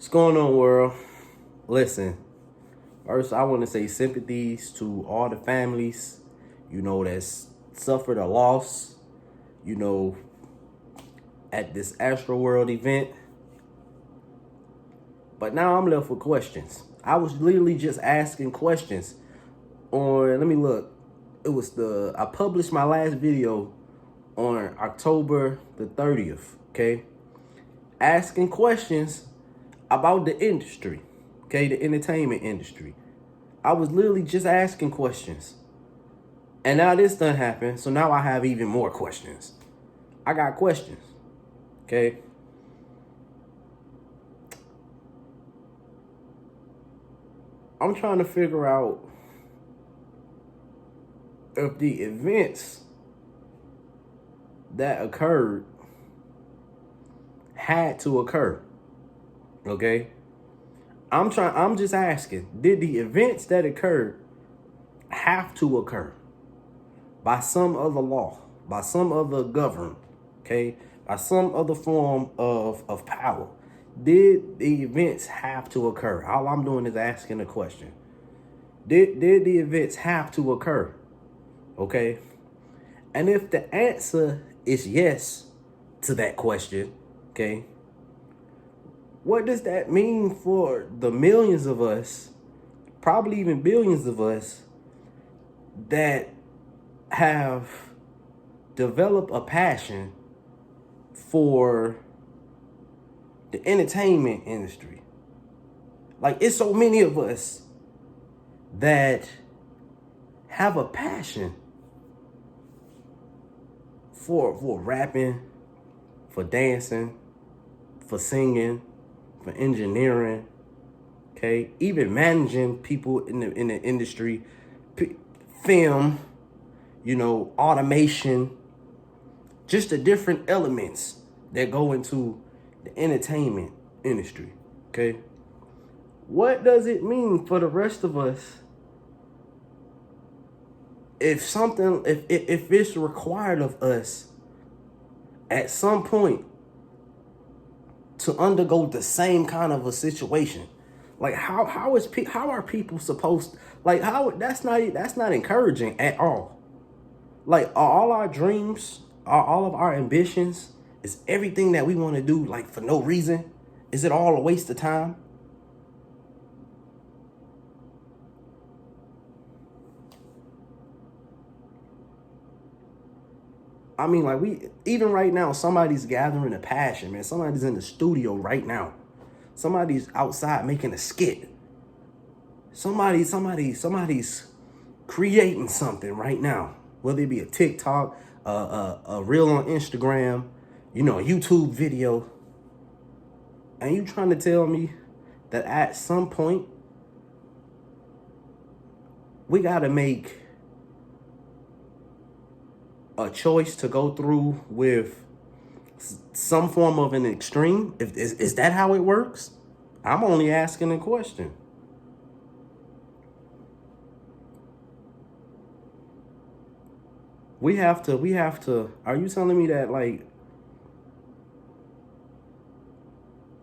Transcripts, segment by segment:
What's going on, world? Listen, first I want to say sympathies to all the families, that's suffered a loss, you know, at this Astroworld event. But now I'm left with questions. I was literally just asking questions on, let me look. I published my last video on October the 30th, okay? Asking questions about the industry, okay? The entertainment industry. I was literally just asking questions. And now this done happened, so now I have even more questions. I got questions, okay? I'm trying to figure out if the events that occurred had to occur, okay? I'm just asking, did the events that occurred have to occur by some other law, by some other government, okay? By some other form of power? Did the events have to occur? All I'm doing is asking a question. Did the events have to occur? Okay? And if the answer is yes to that question, okay, what does that mean for the millions of us, probably even billions of us, that have developed a passion for the entertainment industry? Like, it's so many of us that have a passion for rapping, for dancing, for singing, for engineering, okay? Even managing people in the industry, film, automation, just the different elements that go into the entertainment industry, okay? What does it mean for the rest of us if it's required of us at some point to undergo the same kind of a situation? Like, how are people supposed, like, how that's not encouraging at all. Like, are all our dreams, are all of our ambitions, is everything that we want to do, like, for no reason? Is it all a waste of time? I mean, like, even right now, somebody's gathering a passion, man. Somebody's in the studio right now. Somebody's outside making a skit. Somebody's creating something right now. Whether it be a TikTok, a reel on Instagram, a YouTube video. And you trying to tell me that at some point we gotta make a choice to go through with some form of an extreme? Is that how it works? I'm only asking a question. We have to, are you telling me that, like,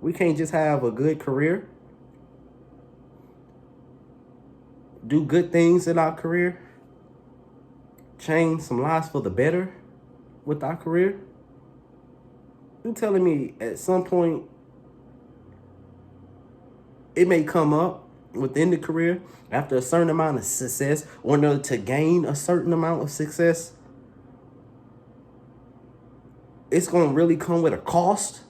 we can't just have a good career? Do good things in our career? Change some lives for the better with our career? You telling me at some point it may come up within the career after a certain amount of success, or in order to gain a certain amount of success, it's going to really come with a cost?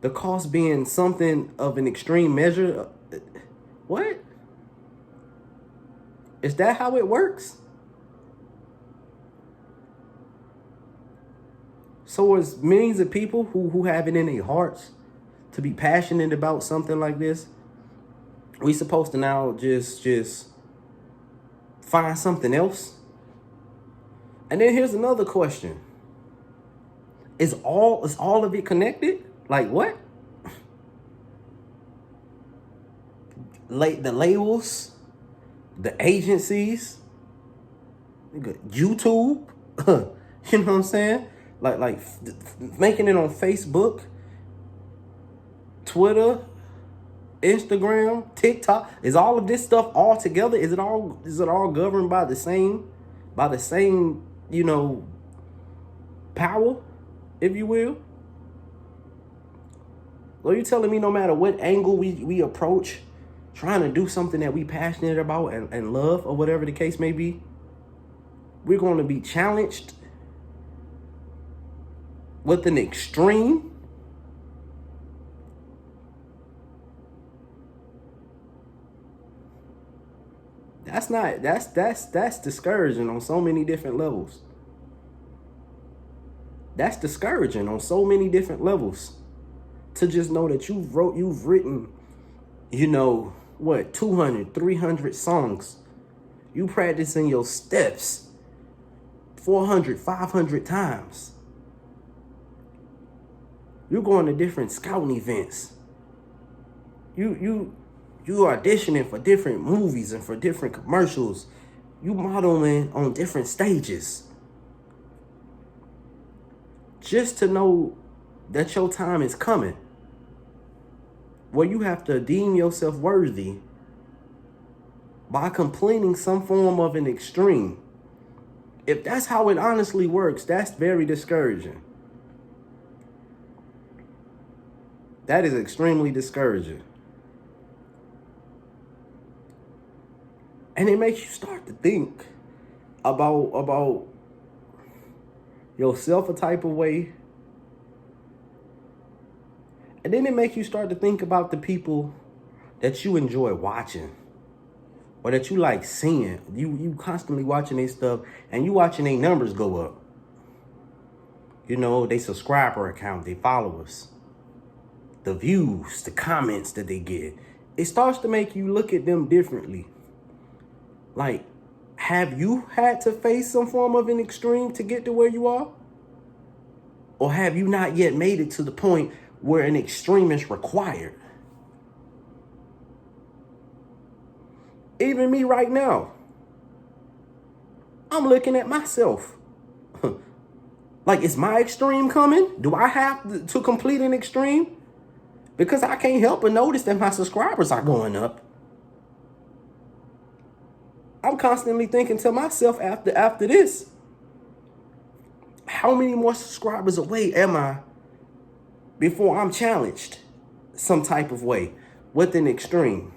The cost being something of an extreme measure? What? Is that how it works? So as millions of people who have it in their hearts to be passionate about something like this, we supposed to now just find something else? And then here's another question. Is all of it connected? Like, what? The labels, the agencies, YouTube, you know what I'm saying? Like making it on Facebook, Twitter, Instagram, TikTok, is all of this stuff all together? Is it all governed by the same, you know, power, if you will? Are you telling me no matter what angle we approach trying to do something that we passionate about and love, or whatever the case may be, we're going to be challenged with an extreme? That's discouraging on so many different levels. That's discouraging on so many different levels. To just know that you've written, what, 200, 300 songs. You practicing your steps 400, 500 times. You're going to different scouting events. You auditioning for different movies and for different commercials. You modeling on different stages. Just to know that your time is coming, where you have to deem yourself worthy by completing some form of an extreme. If that's how it honestly works, that's very discouraging. That is extremely discouraging. And it makes you start to think about yourself a type of way. And then it makes you start to think about the people that you enjoy watching, or that you like seeing. You constantly watching their stuff, and you watching their numbers go up. They subscriber account, they followers, the views, the comments that they get. It starts to make you look at them differently. Like, have you had to face some form of an extreme to get to where you are? Or have you not yet made it to the point where an extreme is required? Even me right now, I'm looking at myself. Like, is my extreme coming? Do I have to complete an extreme? Because I can't help but notice that my subscribers are going up. I'm constantly thinking to myself after this, how many more subscribers away am I before I'm challenged some type of way with an extreme?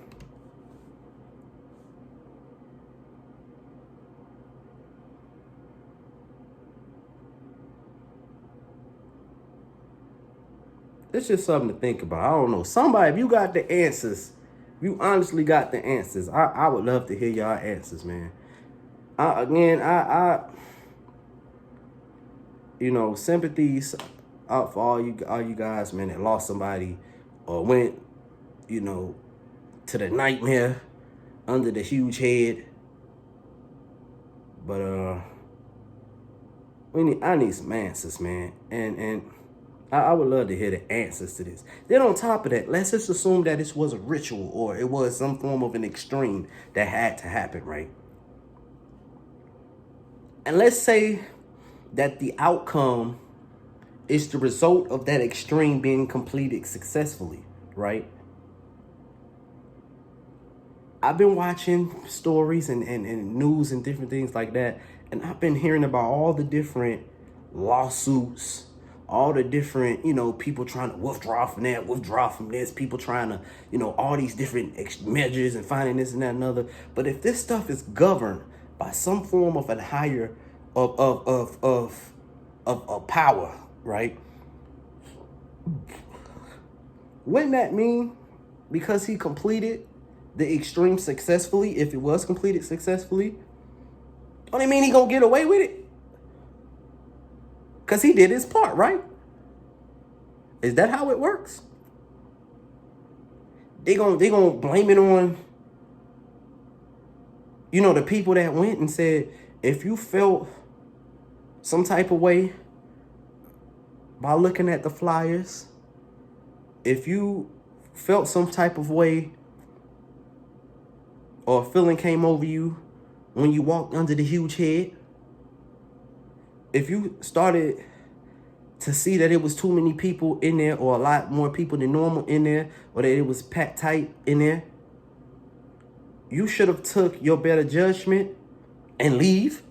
It's just something to think about. I don't know. Somebody, if you got the answers, if you honestly got the answers, I would love to hear y'all answers, man. Sympathies out for all you guys, man, that lost somebody or went, to the nightmare under the huge head. But I need some answers, man. And I would love to hear the answers to this. Then on top of that, let's just assume that this was a ritual, or it was some form of an extreme that had to happen, right? And let's say that the outcome is the result of that extreme being completed successfully, right? I've been watching stories and news and different things like that, and I've been hearing about all the different lawsuits, all the different, people trying to withdraw from that, withdraw from this, people trying to, all these different measures and finding this and that and other. But if this stuff is governed by some form of a higher of power, right? Wouldn't that mean, because he completed the extreme successfully, if it was completed successfully, don't it mean he gonna get away with it? Because he did his part, right? Is that how it works? They gonna blame it on, the people that went and said, if you felt some type of way by looking at the flyers, if you felt some type of way or a feeling came over you when you walked under the huge head, if you started to see that it was too many people in there, or a lot more people than normal in there, or that it was packed tight in there, you should have took your better judgment and leave.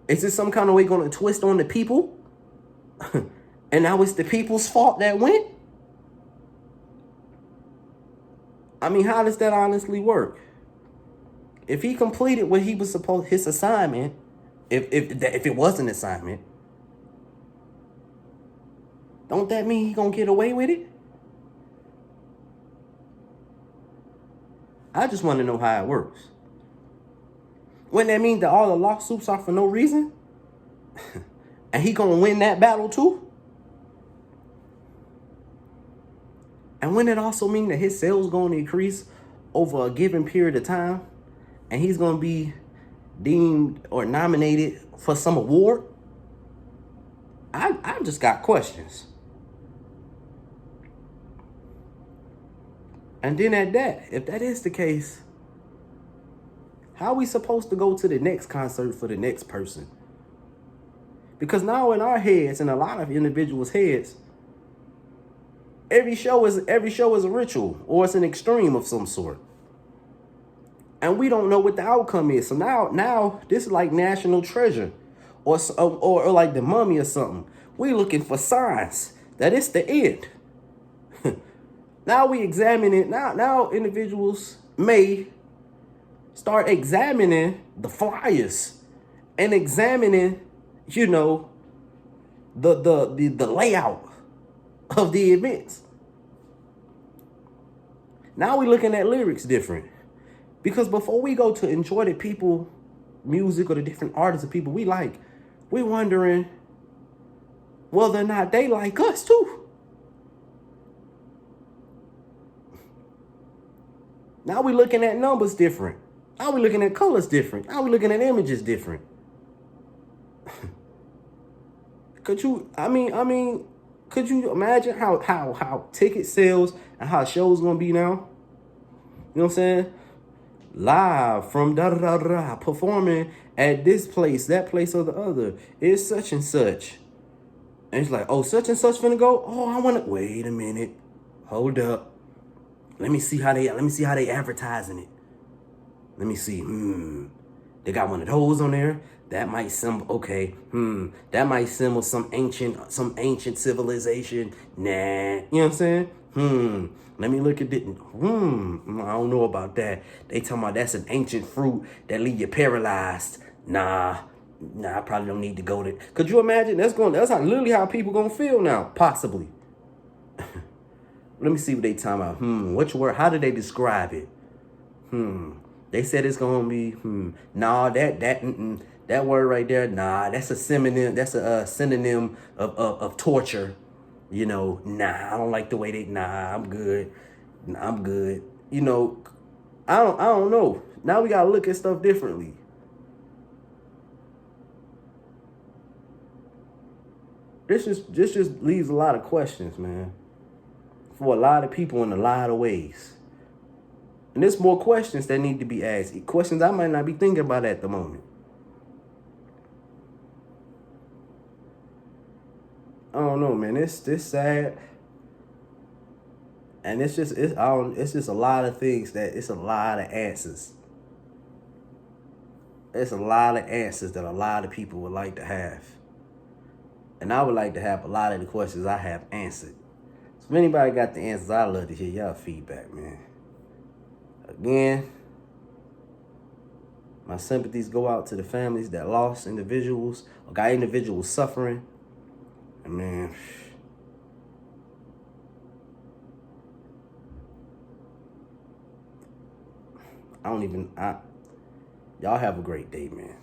Is this some kind of way going to twist on the people? And now it's the people's fault that went? I mean, how does that honestly work? If he completed what he was supposed, his assignment, if it was an assignment, don't that mean he gonna get away with it? I just want to know how it works. Wouldn't that mean that all the lawsuits are for no reason? And he gonna win that battle too? And wouldn't it also mean that his sales gonna increase over a given period of time? And he's gonna be deemed or nominated for some award? I just got questions. And then at that, if that is the case, how are we supposed to go to the next concert for the next person? Because now in our heads, and a lot of individuals' heads, every show is a ritual, or it's an extreme of some sort. And we don't know what the outcome is. So now this is like National Treasure, or like the Mummy or something. We looking for signs that it's the end. Now we examine it. Now individuals may start examining the flyers and examining, the layout of the events. Now we're looking at lyrics different. Because before we go to enjoy the people, music, or the different artists of people we like, we're wondering whether or not they like us too. Now we're looking at numbers different. Now we're looking at colors different. Now we're looking at images different. Could you imagine how ticket sales and how shows gonna be now? You know what I'm saying? Live from da-da-da-da, performing at this place, that place, or the other. It's such and such. And it's like, oh, such and such finna go? Oh, I wanna wait a minute. Hold up. Let me see how they advertising it. Let me see. They got one of those on there. That might symbol, okay. That might symbol some ancient civilization. Nah. You know what I'm saying? Let me look at it. I don't know about that. They talking about that's an ancient fruit that leave you paralyzed. Nah, I probably don't need to go there. Could you imagine? That's literally how people gonna feel now, possibly. Let me see what they talking about. Which word? How did they describe it? They said it's gonna be. Nah, that word right there. Nah, that's a synonym. That's a synonym of torture. Nah, I don't like the way they. Nah, I'm good. I don't know. Now we gotta look at stuff differently. This just leaves a lot of questions, man. For a lot of people in a lot of ways. And there's more questions that need to be asked. Questions I might not be thinking about at the moment. I don't know, man. It's sad. And it's just a lot of things it's a lot of answers. It's a lot of answers that a lot of people would like to have. And I would like to have a lot of the questions I have answered. So if anybody got the answers, I'd love to hear y'all feedback, man. Again, my sympathies go out to the families that lost individuals or got individuals suffering. And man, y'all have a great day, man.